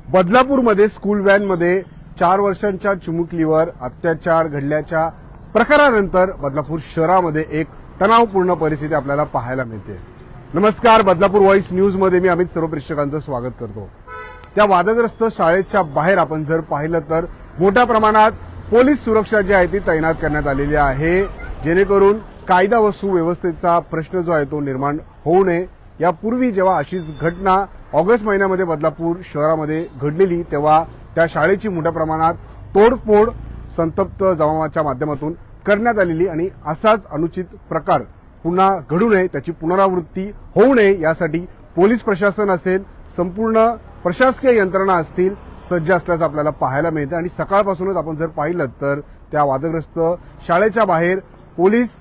बदलापूरमध्ये school व्हॅनमध्ये 4 वर्षांच्या चिमुकलीवर अत्याचार घडल्याच्या प्रकारानंतर बदलापूर शहरामध्ये एक तणावपूर्ण परिस्थिती आपल्याला पाहायला मिळते। नमस्कार, बदलापूर व्हॉइस न्यूज मध्ये मी अमित सर्व प्रेक्षकांचं स्वागत करतो। त्या वादग्रस्त शाळेच्या बाहेर आपण जर पाहिलं तर मोठ्या प्रमाणात पोलीस सुरक्षा जी आहे ती तैनात करण्यात आलेली आहे, जेणेकरून कायदा व सुव्यवस्थेचा प्रश्न जो आहे तो निर्माण होऊ नये। यापूर्वी जेव्हा अशीच घटना ऑगस्ट महिन्यामध्ये बदलापूर शहरामध्ये घडलेली, तेव्हा त्या शाळेची मोठ्या प्रमाणात तोडफोड संतप्त जमावाच्या माध्यमातून करण्यात आलेली आणि असाच अनुचित प्रकार पुन्हा घडू नये, त्याची पुनरावृत्ती होऊ नये यासाठी पोलीस प्रशासन असेल, संपूर्ण प्रशासकीय यंत्रणा असतील सज्ज असल्याचं आपल्याला पाहायला मिळतं। आणि सकाळपासूनच आपण जर पाहिलं तर त्या वादग्रस्त शाळेच्या बाहेर पोलीस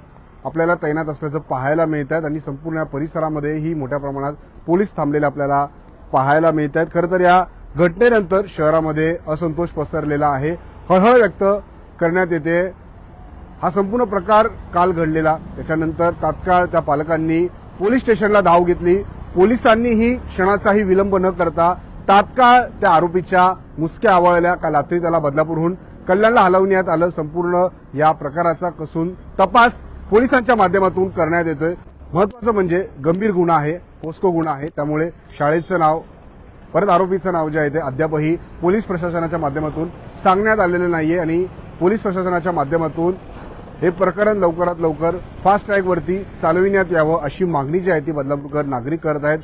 आपल्याला तैनात असल्याचं पाहायला मिळतात आणि संपूर्ण परिसरामध्येही मोठ्या प्रमाणात पोलीस थांबलेले आपल्याला पाहायला मिळतात। खरं तर या घटनेनंतर शहरामध्ये असंतोष पसरलेला आहे, हळहळ व्यक्त करण्यात येते। हा संपूर्ण प्रकार काल घडलेला, त्याच्यानंतर तात्काळ त्या पालकांनी पोलीस स्टेशनला धाव घेतली। पोलिसांनीही क्षणाचाही विलंब न करता तात्काळ त्या आरोपीच्या मुसक्या आवळल्या। काल रात्री त्याला बदलापूरहून कल्याणला हलवण्यात आलं। संपूर्ण या प्रकाराचा कसून तपास पोलिसांच्या माध्यमातून करण्यात येतोय। महत्त्वाचं म्हणजे गंभीर गुन्हा आहे, पोस्को गुन्हा आहे, त्यामुळे शाळेचं नाव परत आरोपीचं नाव जे आहे ते अद्यापही पोलीस प्रशासनाच्या माध्यमातून सांगण्यात आलेलं नाहीये आणि पोलीस प्रशासनाच्या माध्यमातून हे प्रकरण लवकरात लवकर फास्ट ट्रॅक वरती चालविण्यात यावं अशी मागणी जी आहे ती बदलापूरकर नागरिक करत आहेत।